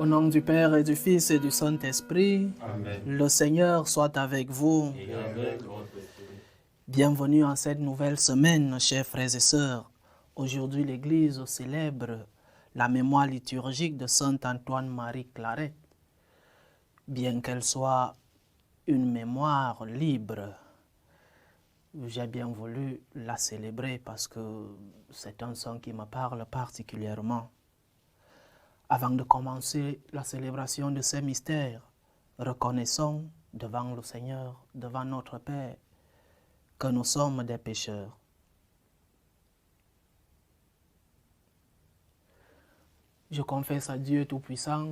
Au nom du Père et du Fils et du Saint-Esprit, Amen. le Seigneur soit avec vous. Et avec votre esprit. Bienvenue en cette nouvelle semaine, chers frères et sœurs. Aujourd'hui, l'Église célèbre la mémoire liturgique de Saint Antoine-Marie Claret. Bien qu'elle soit une mémoire libre, j'ai bien voulu la célébrer parce que c'est un saint qui me parle particulièrement. Avant de commencer la célébration de ces mystères, reconnaissons devant le Seigneur, devant notre Père, que nous sommes des pécheurs. Je confesse à Dieu Tout-Puissant,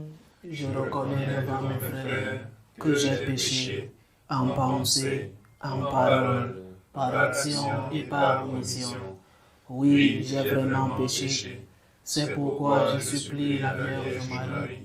je reconnais devant mes frères que j'ai péché en pensée, en parole, par action et par omission. Oui, j'ai vraiment péché. C'est pourquoi je supplie la Vierge Marie,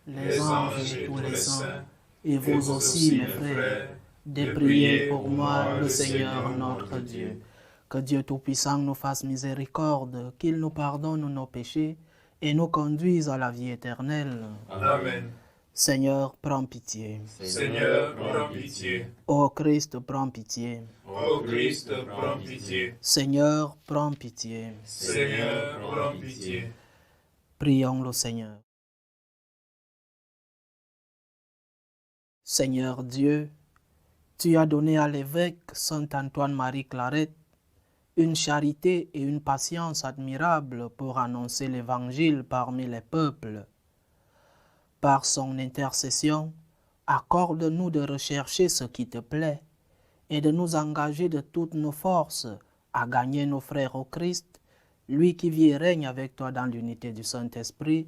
les anges et tous les saints, et vous aussi, mes frères, de prier pour moi, le Seigneur notre Dieu. Que Dieu Tout-Puissant nous fasse miséricorde, qu'il nous pardonne nos péchés et nous conduise à la vie éternelle. Amen. Seigneur, prends pitié. Seigneur, prends pitié. Ô Christ, prends pitié. Ô Christ, prends pitié. Seigneur, prends pitié. Seigneur, prends pitié. Prions le Seigneur. Seigneur Dieu, tu as donné à l'évêque Saint Antoine-Marie Claret une charité et une patience admirables pour annoncer l'Évangile parmi les peuples. Par son intercession, accorde-nous de rechercher ce qui te plaît et de nous engager de toutes nos forces à gagner nos frères au Christ, lui qui vit et règne avec toi dans l'unité du Saint-Esprit,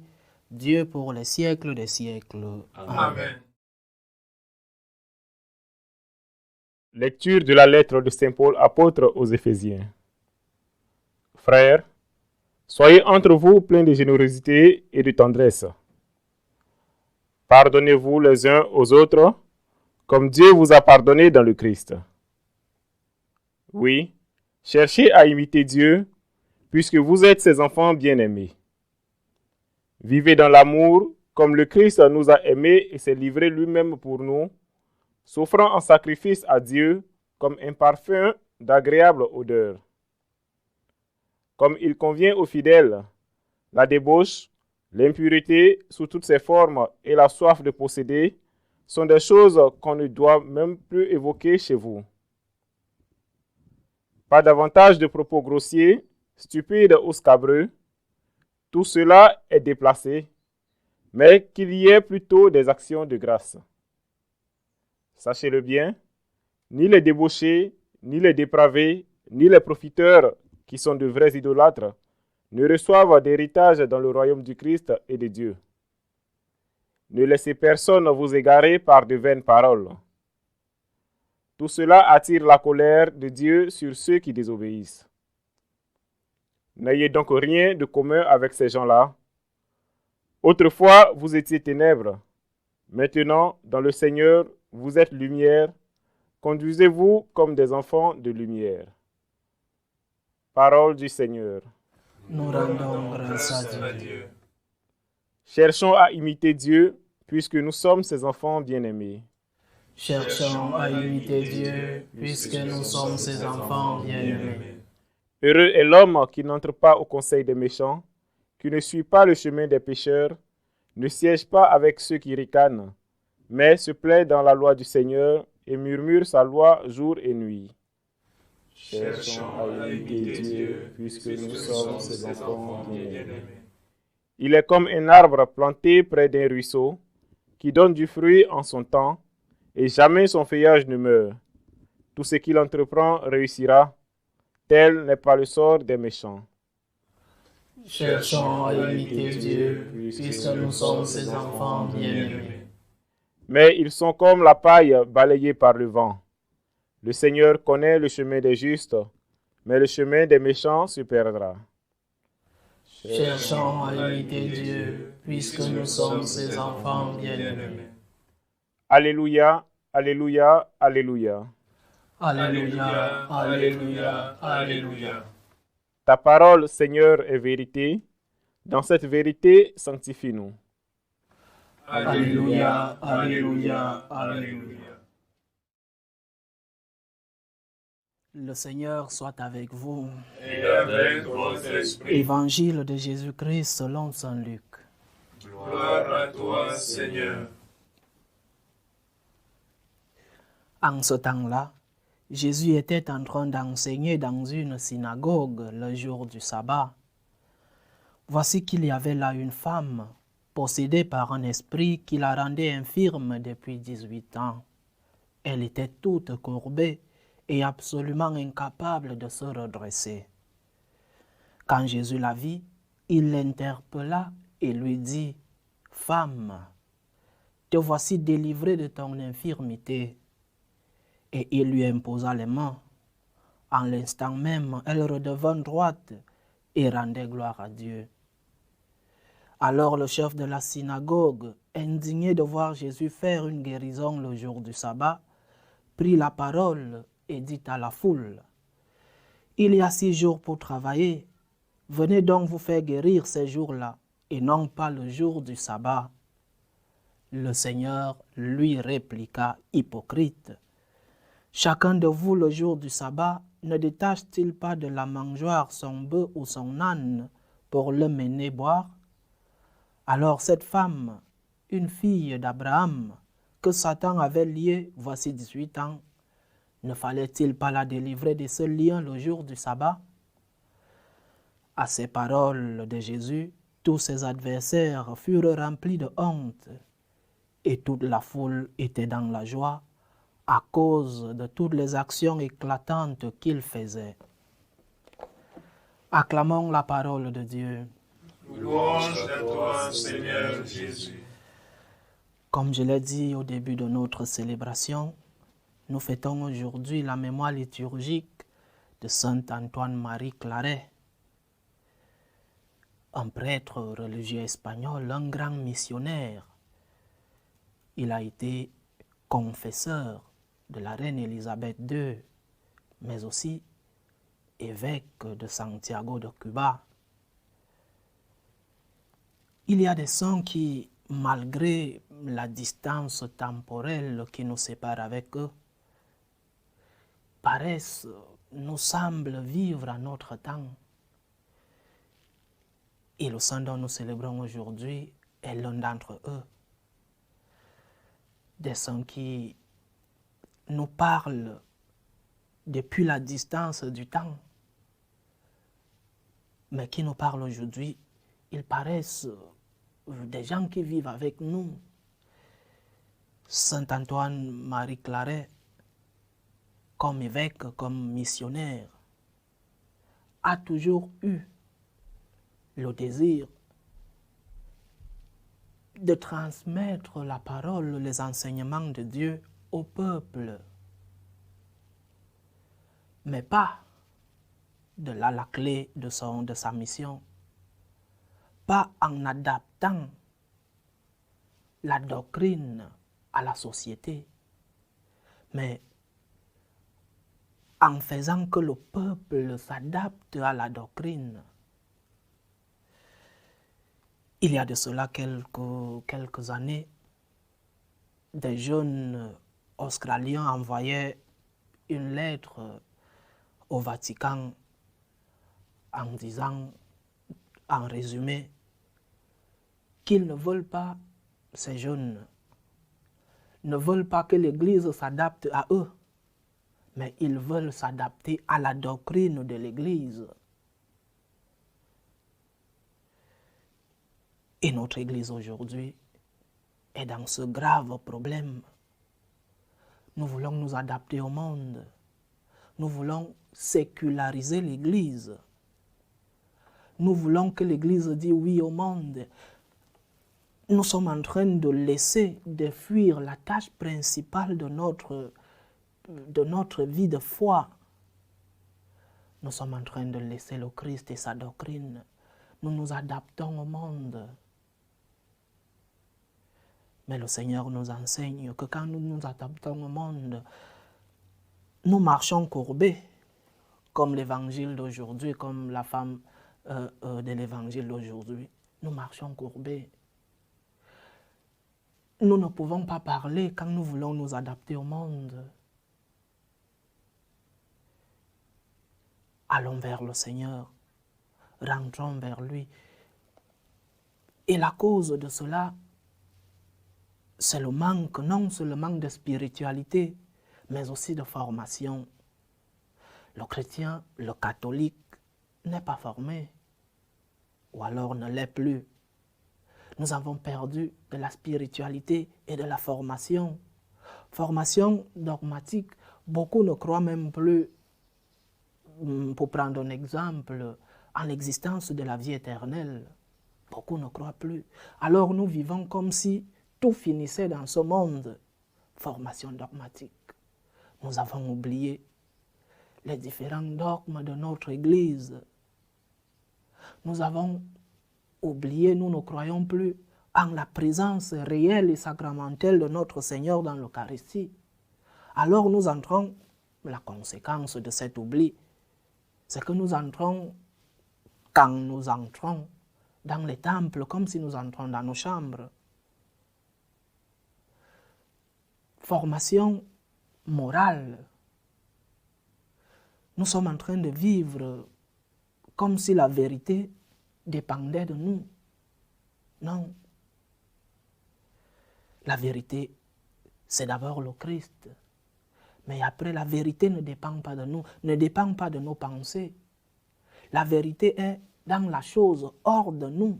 Dieu pour les siècles des siècles. Amen. Lecture de la lettre de Saint Paul apôtre aux Éphésiens. Frères, soyez entre vous pleins de générosité et de tendresse. Pardonnez-vous les uns aux autres, comme Dieu vous a pardonné dans le Christ. Oui, cherchez à imiter Dieu, puisque vous êtes ses enfants bien-aimés. Vivez dans l'amour, comme le Christ nous a aimés et s'est livré lui-même pour nous, s'offrant en sacrifice à Dieu comme un parfum d'agréable odeur. Comme il convient aux fidèles, la débauche, l'impureté sous toutes ses formes et la soif de posséder sont des choses qu'on ne doit même plus évoquer chez vous. Pas davantage de propos grossiers, stupides ou scabreux, tout cela est déplacé, mais qu'il y ait plutôt des actions de grâce. Sachez-le bien, ni les débauchés, ni les dépravés, ni les profiteurs, qui sont de vrais idolâtres, ne reçoivent d'héritage dans le royaume du Christ et de Dieu. Ne laissez personne vous égarer par de vaines paroles. Tout cela attire la colère de Dieu sur ceux qui désobéissent. N'ayez donc rien de commun avec ces gens-là. Autrefois, vous étiez ténèbres. Maintenant, dans le Seigneur, vous êtes lumière. Conduisez-vous comme des enfants de lumière. Parole du Seigneur. Nous rendons grâce à Dieu. Cherchons à imiter Dieu, puisque nous sommes ses enfants bien-aimés. Cherchons à imiter Dieu, puisque nous sommes ses enfants bien-aimés. Heureux est l'homme qui n'entre pas au conseil des méchants, qui ne suit pas le chemin des pécheurs, ne siège pas avec ceux qui ricanent, mais se plaît dans la loi du Seigneur et murmure sa loi jour et nuit. Cherchons à imiter Dieu, puisque nous sommes ses enfants bien-aimés. Il Il est comme un arbre planté près d'un ruisseau, qui donne du fruit en son temps, et jamais son feuillage ne meurt. Tout ce qu'il entreprend réussira. Tel n'est pas le sort des méchants. Cherchons à imiter Dieu, puisque nous sommes ses enfants bien-aimés. Mais ils sont comme la paille balayée par le vent. Le Seigneur connaît le chemin des justes, mais le chemin des méchants se perdra. Cherchons à imiter Dieu, puisque nous sommes ses enfants bien-aimés. Alléluia, alléluia, alléluia. Alléluia, alléluia, alléluia. Ta parole, Seigneur, est vérité. Dans cette vérité, sanctifie-nous. Alléluia, Alléluia, Alléluia. Le Seigneur soit avec vous. Et avec votre esprit. Évangile de Jésus-Christ selon saint Luc. Gloire à toi, Seigneur. En ce temps-là, Jésus était en train d'enseigner dans une synagogue le jour du sabbat. Voici qu'il y avait là une femme, possédée par un esprit qui la rendait infirme depuis 18 ans. Elle était toute courbée et absolument incapable de se redresser. Quand Jésus la vit, il l'interpella et lui dit, « Femme, te voici délivrée de ton infirmité. » Et il lui imposa les mains. En l'instant même, elle redevint droite et rendait gloire à Dieu. Alors le chef de la synagogue, indigné de voir Jésus faire une guérison le jour du sabbat, prit la parole et dit à la foule, « Il y a 6 jours pour travailler. Venez donc vous faire guérir ces jours-là, et non pas le jour du sabbat. » Le Seigneur lui répliqua, « Hypocrite, chacun de vous le jour du sabbat ne détache-t-il pas de la mangeoire son bœuf ou son âne pour le mener boire? Alors cette femme, une fille d'Abraham, que Satan avait liée voici 18 ans, ne fallait-il pas la délivrer de ce lien le jour du sabbat? » À ces paroles de Jésus, tous ses adversaires furent remplis de honte, et toute la foule était dans la joie à cause de toutes les actions éclatantes qu'il faisait. Acclamons la parole de Dieu. Louange à toi, Seigneur Jésus. Comme je l'ai dit au début de notre célébration, nous fêtons aujourd'hui la mémoire liturgique de saint Antoine-Marie Claret, un prêtre religieux espagnol, un grand missionnaire. Il a été confesseur de la reine Élisabeth II, mais aussi évêque de Santiago de Cuba. Il y a des saints qui, malgré la distance temporelle qui nous sépare avec eux, nous semblent vivre à notre temps. Et le saint dont nous célébrons aujourd'hui est l'un d'entre eux. Des saints qui nous parlent depuis la distance du temps, mais qui nous parlent aujourd'hui. Ils paraissent des gens qui vivent avec nous. Saint Antoine-Marie Claret, comme évêque, comme missionnaire, a toujours eu le désir de transmettre la parole, les enseignements de Dieu au peuple, mais pas de là la clé de sa mission, pas en adaptant la doctrine à la société, mais en faisant que le peuple s'adapte à la doctrine. Il y a de cela quelques années, des jeunes Australiens envoyaient une lettre au Vatican en disant, en résumé, qu'ils ne veulent pas, ces jeunes, ne veulent pas que l'Église s'adapte à eux, mais ils veulent s'adapter à la doctrine de l'Église. Et notre Église aujourd'hui est dans ce grave problème. Nous voulons nous adapter au monde. Nous voulons séculariser l'Église. Nous voulons que l'Église dise oui au monde. Nous sommes en train de fuir la tâche principale de notre vie de foi. Nous sommes en train de laisser le Christ et sa doctrine. Nous nous adaptons au monde. Mais le Seigneur nous enseigne que quand nous nous adaptons au monde, nous marchons courbés, comme l'évangile d'aujourd'hui, comme la femme de l'évangile d'aujourd'hui. Nous marchons courbés. nous ne pouvons pas parler quand nous voulons nous adapter au monde. Allons vers le Seigneur, rentrons vers lui. Et la cause de cela, c'est le manque, non seulement de spiritualité, mais aussi de formation. Le chrétien, le catholique, n'est pas formé, ou alors ne l'est plus. Nous avons perdu de la spiritualité et de la formation. Formation dogmatique, beaucoup ne croient même plus, pour prendre un exemple, en l'existence de la vie éternelle. Beaucoup ne croient plus. Alors nous vivons comme si tout finissait dans ce monde. Formation dogmatique. Nous avons oublié les différents dogmes de notre Église. Nous avons oublié, nous ne croyons plus en la présence réelle et sacramentelle de notre Seigneur dans l'Eucharistie. Alors nous entrons, la conséquence de cet oubli, c'est que nous entrons, quand nous entrons dans les temples, comme si nous entrons dans nos chambres. Formation morale. Nous sommes en train de vivre comme si la vérité dépendait de nous. Non. La vérité, c'est d'abord le Christ. Mais après, la vérité ne dépend pas de nous, ne dépend pas de nos pensées. La vérité est dans la chose hors de nous,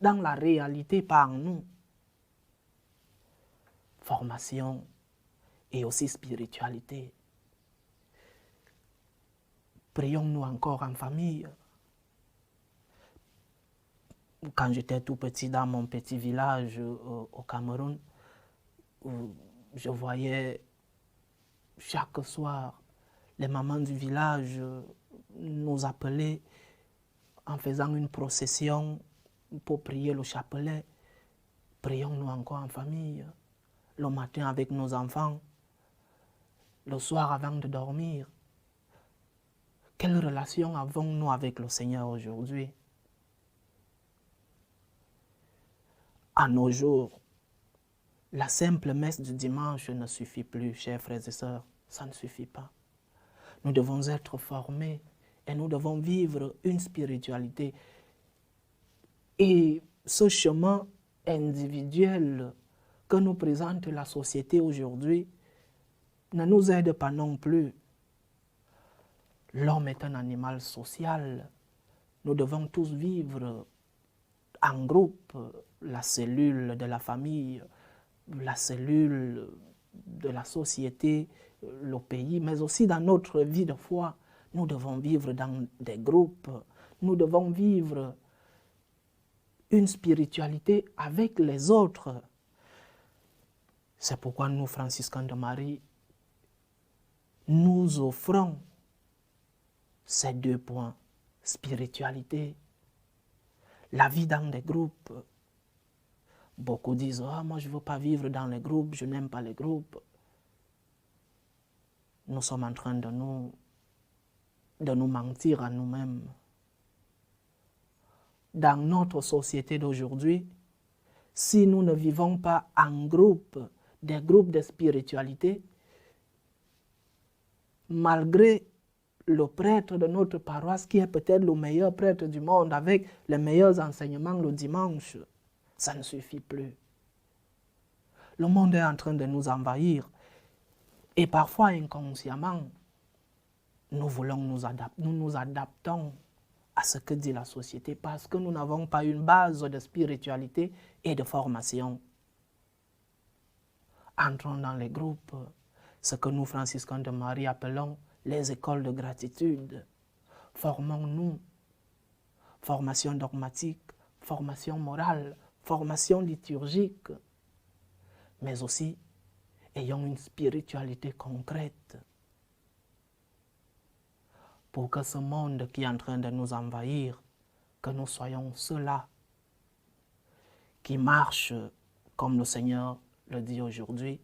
dans la réalité par nous. Formation et aussi spiritualité. Prions-nous encore en famille. Quand j'étais tout petit dans mon petit village au Cameroun, je voyais chaque soir les mamans du village nous appeler en faisant une procession pour prier le chapelet. Prions-nous encore en famille, le matin avec nos enfants, le soir avant de dormir. Quelle relation avons-nous avec le Seigneur aujourd'hui? À nos jours, la simple messe du dimanche ne suffit plus, chers frères et sœurs. Ça ne suffit pas. Nous devons être formés et nous devons vivre une spiritualité. Et ce chemin individuel que nous présente la société aujourd'hui ne nous aide pas non plus. L'homme est un animal social. Nous devons tous vivre en groupe, la cellule de la famille, la cellule de la société, le pays, mais aussi dans notre vie de foi. Nous devons vivre dans des groupes. Nous devons vivre une spiritualité avec les autres. C'est pourquoi nous, franciscains de Marie, nous offrons ces deux points, spiritualité, la vie dans des groupes. Beaucoup disent, « moi je ne veux pas vivre dans les groupes, je n'aime pas les groupes. » Nous sommes en train de nous mentir à nous-mêmes. Dans notre société d'aujourd'hui, si nous ne vivons pas en groupe, des groupes de spiritualité, malgré le prêtre de notre paroisse, qui est peut-être le meilleur prêtre du monde, avec les meilleurs enseignements le dimanche, ça ne suffit plus. Le monde est en train de nous envahir. Et parfois, inconsciemment, nous nous adaptons à ce que dit la société parce que nous n'avons pas une base de spiritualité et de formation. Entrons dans les groupes, ce que nous, franciscains de Marie, appelons les écoles de gratitude. Formons-nous. Formation dogmatique, formation morale, formation liturgique, mais aussi ayons une spiritualité concrète pour que ce monde qui est en train de nous envahir, que nous soyons ceux-là qui marchent comme le Seigneur le dit aujourd'hui.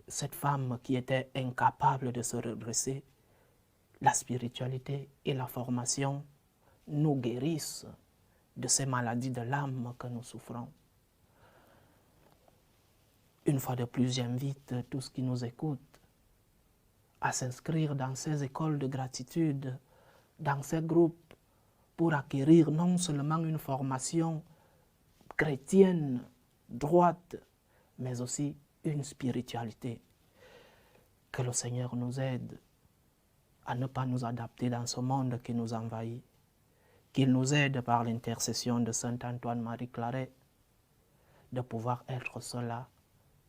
Cette femme qui était incapable de se redresser, la spiritualité et la formation nous guérissent de ces maladies de l'âme que nous souffrons. Une fois de plus, j'invite tous qui nous écoutent à s'inscrire dans ces écoles de gratitude, dans ces groupes, pour acquérir non seulement une formation chrétienne, droite, mais aussi une spiritualité. Que le Seigneur nous aide à ne pas nous adapter dans ce monde qui nous envahit. Qu'il nous aide par l'intercession de Saint Antoine-Marie Claret de pouvoir être ceux-là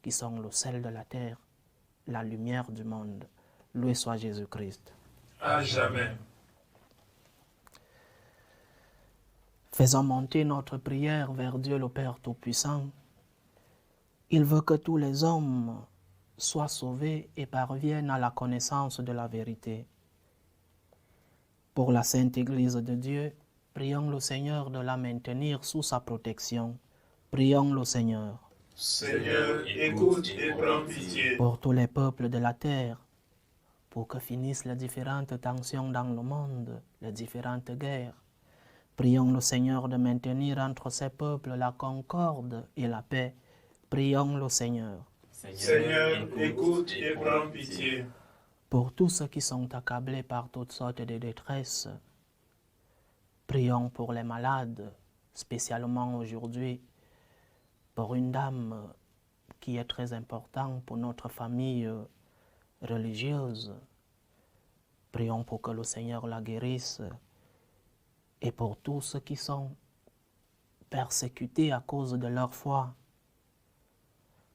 qui sont le sel de la terre, la lumière du monde. Loué soit Jésus-Christ. À jamais. Faisons monter notre prière vers Dieu le Père Tout-Puissant. Il veut que tous les hommes soient sauvés et parviennent à la connaissance de la vérité. Pour la Sainte Église de Dieu, prions le Seigneur de la maintenir sous sa protection. Prions le Seigneur. Seigneur, écoute et prends pitié. Pour tous les peuples de la terre, pour que finissent les différentes tensions dans le monde, les différentes guerres. Prions le Seigneur de maintenir entre ces peuples la concorde et la paix. Prions le Seigneur. Seigneur, écoute et prends pitié. Pour tous ceux qui sont accablés par toutes sortes de détresses, prions pour les malades, spécialement aujourd'hui, pour une dame qui est très importante pour notre famille religieuse. Prions pour que le Seigneur la guérisse et pour tous ceux qui sont persécutés à cause de leur foi.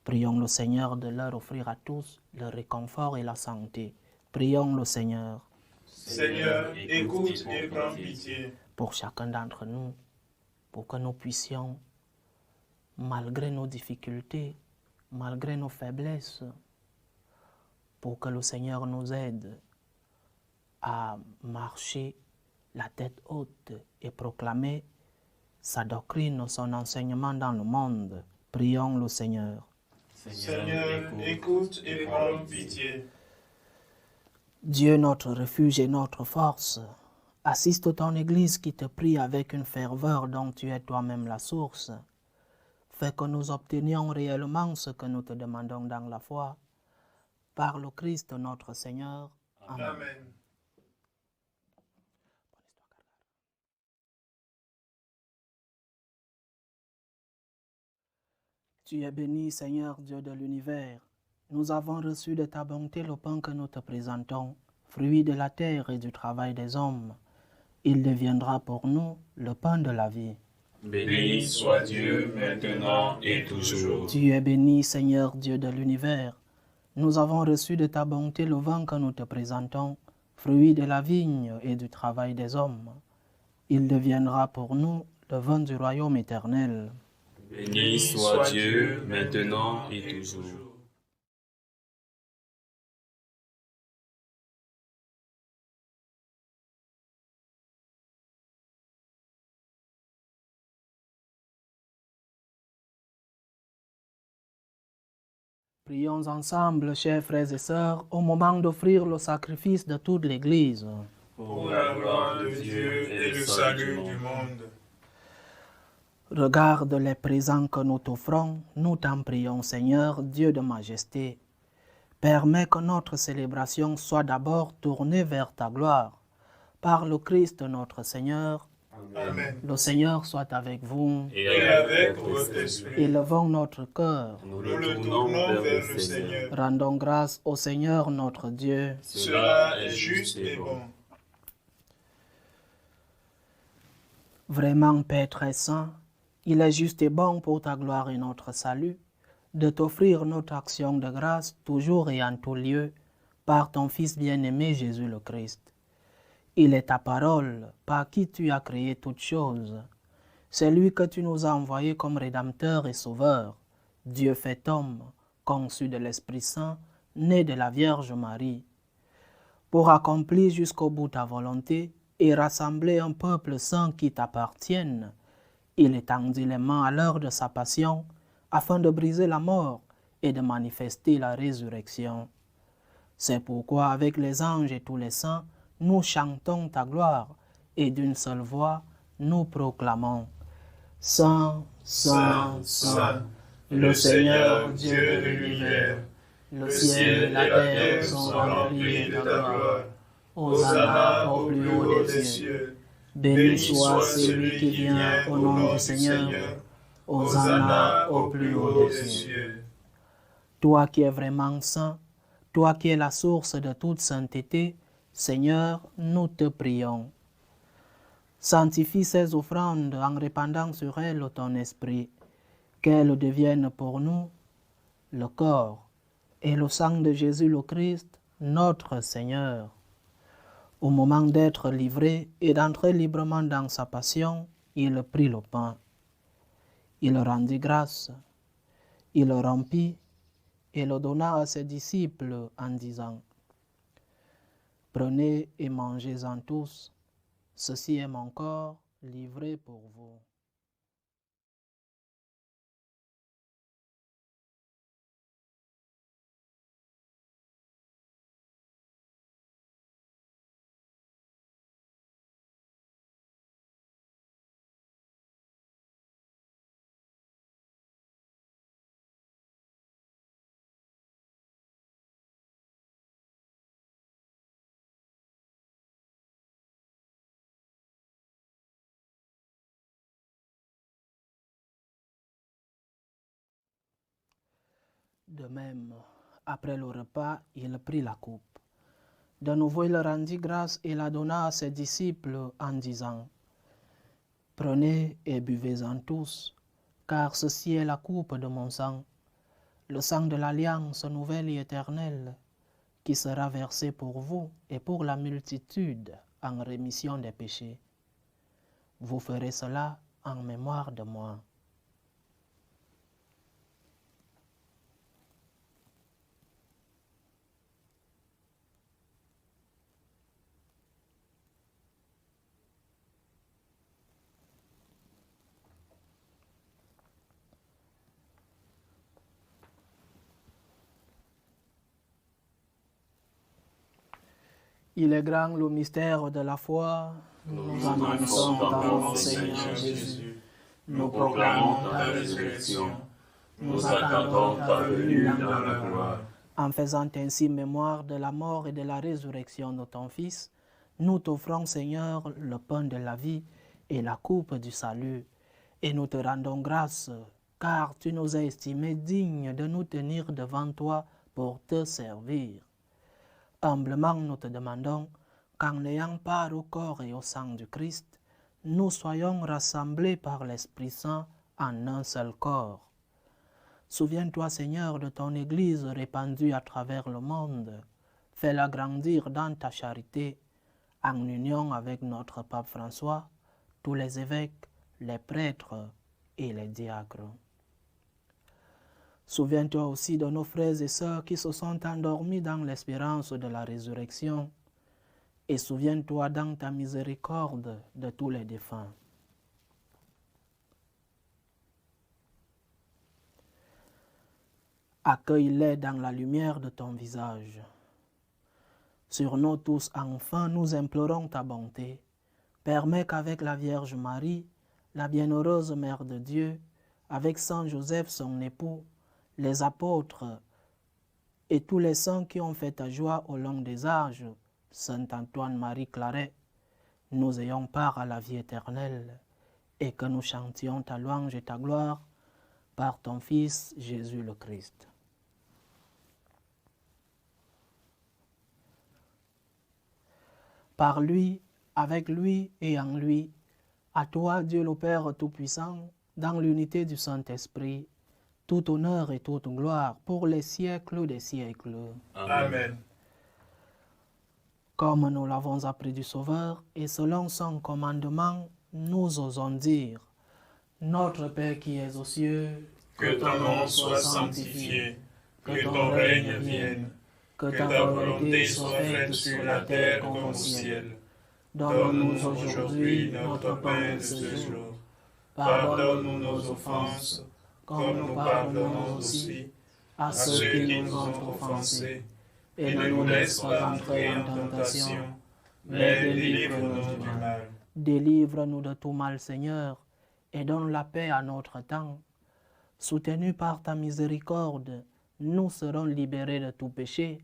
Prions le Seigneur de leur offrir à tous le réconfort et la santé. Prions le Seigneur. Seigneur, écoute et prends pitié. Pour chacun d'entre nous, pour que nous puissions, malgré nos difficultés, malgré nos faiblesses, pour que le Seigneur nous aide à marcher la tête haute et proclamer sa doctrine, son enseignement dans le monde. Prions le Seigneur. Seigneur, écoute et prends pitié. Dieu, notre refuge et notre force, assiste ton Église qui te prie avec une ferveur dont tu es toi-même la source. Fais que nous obtenions réellement ce que nous te demandons dans la foi. Par le Christ notre Seigneur. Amen. Amen. Tu es béni, Seigneur Dieu de l'univers. Nous avons reçu de ta bonté le pain que nous te présentons, fruit de la terre et du travail des hommes. Il deviendra pour nous le pain de la vie. Béni soit Dieu maintenant et toujours. Tu es béni, Seigneur Dieu de l'univers. Nous avons reçu de ta bonté le vin que nous te présentons, fruit de la vigne et du travail des hommes. Il deviendra pour nous le vin du royaume éternel. Béni soit Dieu maintenant et toujours. Prions ensemble, chers frères et sœurs, au moment d'offrir le sacrifice de toute l'Église. Pour la gloire de Dieu et le salut du monde. Regarde les présents que nous t'offrons, nous t'en prions, Seigneur, Dieu de majesté. Permets que notre célébration soit d'abord tournée vers ta gloire. Par le Christ notre Seigneur. Amen. Le Seigneur soit avec vous. Et avec votre esprit. Élevons notre cœur. Nous le tournons vers le Seigneur. Rendons grâce au Seigneur notre Dieu. Cela est juste et bon. Vraiment, Père très saint, il est juste et bon pour ta gloire et notre salut de t'offrir notre action de grâce toujours et en tout lieu par ton Fils bien-aimé Jésus le Christ. Il est ta parole par qui tu as créé toutes choses. C'est lui que tu nous as envoyé comme Rédempteur et Sauveur, Dieu fait homme, conçu de l'Esprit Saint, né de la Vierge Marie, pour accomplir jusqu'au bout ta volonté et rassembler un peuple saint qui t'appartienne. Il étendit les mains à l'heure de sa passion, afin de briser la mort et de manifester la résurrection. C'est pourquoi avec les anges et tous les saints, nous chantons ta gloire, et d'une seule voix, nous proclamons « Saint, Saint, Saint, Le Seigneur, Dieu de l'univers, le ciel et la terre sont remplis de ta gloire. Hosanna au plus haut des cieux. Béni soit celui qui vient au nom du Seigneur. Hosanna au plus haut des cieux. Toi qui es vraiment saint, toi qui es la source de toute sainteté, Seigneur, nous te prions. Sanctifie ces offrandes en répandant sur elles ton esprit, qu'elles deviennent pour nous le corps et le sang de Jésus le Christ, notre Seigneur. Au moment d'être livré et d'entrer librement dans sa passion, il prit le pain. Il rendit grâce, il le rompit et le donna à ses disciples en disant: Prenez et mangez-en tous, ceci est mon corps livré pour vous. De même, après le repas, il prit la coupe. De nouveau, il rendit grâce et la donna à ses disciples en disant: Prenez et buvez-en tous, car ceci est la coupe de mon sang, le sang de l'alliance nouvelle et éternelle, qui sera versé pour vous et pour la multitude en rémission des péchés. Vous ferez cela en mémoire de moi. Il est grand le mystère de la foi. Nous annonçons ta mort, Seigneur Jésus. Nous proclamons ta résurrection. Nous attendons ta venue dans la gloire. En faisant ainsi mémoire de la mort et de la résurrection de ton Fils, nous t'offrons, Seigneur, le pain de la vie et la coupe du salut. Et nous te rendons grâce, car tu nous as estimés dignes de nous tenir devant toi pour te servir. Humblement, nous te demandons qu'en ayant part au corps et au sang du Christ, nous soyons rassemblés par l'Esprit Saint en un seul corps. Souviens-toi, Seigneur, de ton Église répandue à travers le monde. Fais-la grandir dans ta charité, en union avec notre pape François, tous les évêques, les prêtres et les diacres. Souviens-toi aussi de nos frères et sœurs qui se sont endormis dans l'espérance de la résurrection, et souviens-toi dans ta miséricorde de tous les défunts. Accueille-les dans la lumière de ton visage. Sur nous tous, enfin, nous implorons ta bonté. Permets qu'avec la Vierge Marie, la bienheureuse Mère de Dieu, avec Saint Joseph, son époux, les apôtres et tous les saints qui ont fait ta joie au long des âges, Saint Antoine-Marie Claret, nous ayons part à la vie éternelle et que nous chantions ta louange et ta gloire par ton Fils Jésus le Christ. Par lui, avec lui et en lui, à toi, Dieu le Père Tout-Puissant, dans l'unité du Saint-Esprit, tout honneur et toute gloire pour les siècles des siècles. Amen. Comme nous l'avons appris du Sauveur, et selon son commandement, nous osons dire: Notre Père qui es aux cieux, Que ton nom soit sanctifié, que ton règne vienne, que ta volonté soit faite sur la terre comme au ciel. Donne-nous aujourd'hui notre pain de ce jour. Pardonne-nous nos offenses, comme nous pardonnons aussi à ceux qui nous ont offensés. Et ne nous laisse pas entrer en tentation, mais délivre-nous du mal. Délivre-nous de tout mal, Seigneur, et donne la paix à notre temps, Soutenus par ta miséricorde, nous serons libérés de tout péché,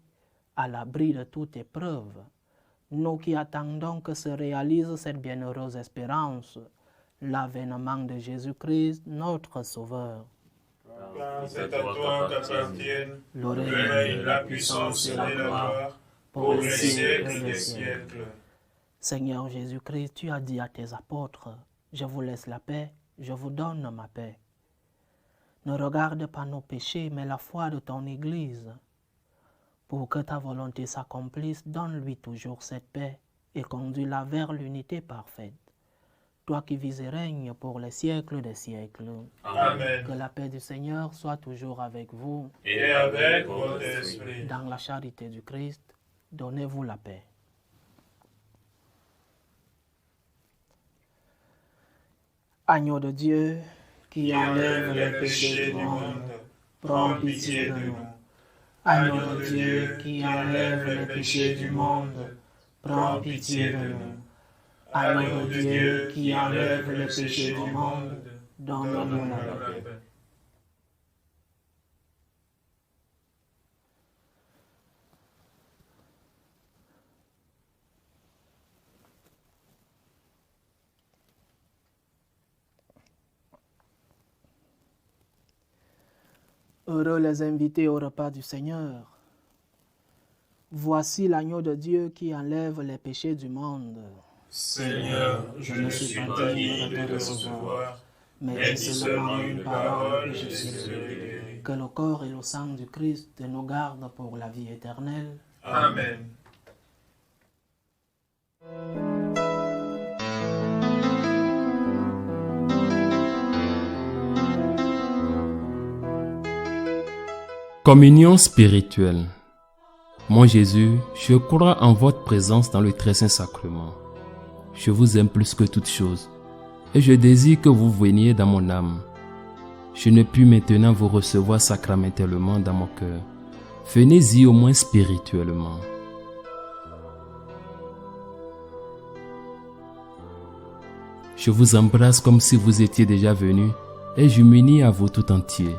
à l'abri de toute épreuve. Nous qui attendons que se réalise cette bienheureuse espérance, l'avènement de Jésus-Christ, notre Sauveur. Car c'est à toi qu'appartiennent Le le règne, la puissance et la gloire pour les siècles des siècles. Seigneur Jésus-Christ, tu as dit à tes apôtres, « Je vous laisse la paix, je vous donne ma paix. » Ne regarde pas nos péchés, mais la foi de ton Église. Pour que ta volonté s'accomplisse, donne-lui toujours cette paix et conduis-la vers l'unité parfaite. Toi qui vis et règnes pour les siècles des siècles. Amen. Que la paix du Seigneur soit toujours avec vous. Et avec votre esprit. Dans la charité du Christ, donnez-vous la paix. Agneau de Dieu, qui enlève les péchés du monde, prends pitié de nous. Agneau de Dieu, qui enlève les péchés du monde, prends pitié de nous. Agneau de Dieu, qui enlève les péchés du monde, donne-nous la paix. Heureux les invités au repas du Seigneur. Voici l'agneau de Dieu qui enlève les péchés du monde. Seigneur, je ne suis pas digne de te recevoir, mais dis seulement une parole et je serai guéri. Que le corps et le sang du Christ nous gardent pour la vie éternelle. Amen. Communion spirituelle. Mon Jésus, je crois en votre présence dans le très saint sacrement. Je vous aime plus que toute chose et je désire que vous veniez dans mon âme. Je ne puis maintenant vous recevoir sacramentellement dans mon cœur. Venez-y au moins spirituellement. Je vous embrasse comme si vous étiez déjà venu et je m'unis à vous tout entier.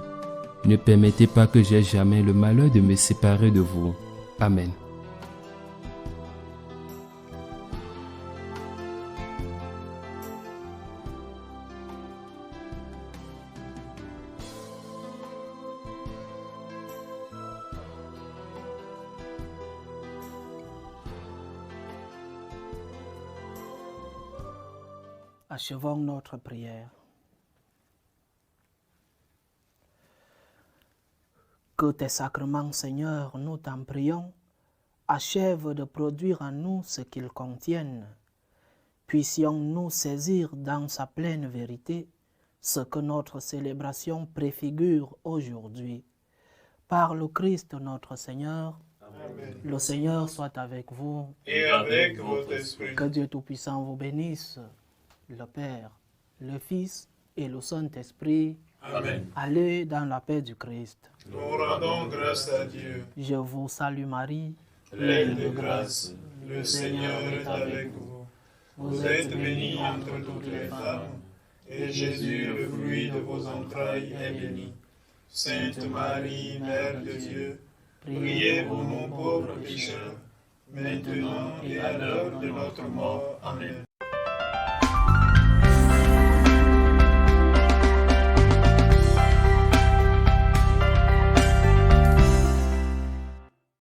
Ne permettez pas que j'aie jamais le malheur de me séparer de vous. Amen. Achevons notre prière. Que tes sacrements, Seigneur, nous t'en prions, achèvent de produire en nous ce qu'ils contiennent. Puissions-nous saisir dans sa pleine vérité ce que notre célébration préfigure aujourd'hui. Par le Christ notre Seigneur, Amen. le Seigneur soit avec vous. Et avec votre esprit. Que Dieu Tout-Puissant vous bénisse, le Père, le Fils et le Saint-Esprit. Amen. Allez dans la paix du Christ. Nous rendons grâce à Dieu. Je vous salue Marie, Pleine de grâce, le Seigneur est avec vous. Vous êtes bénie entre toutes les femmes, et Jésus, le fruit de vos entrailles, est béni. Sainte Marie, Mère de Dieu, priez pour nous pauvres pécheurs, maintenant et à l'heure de notre mort. Amen.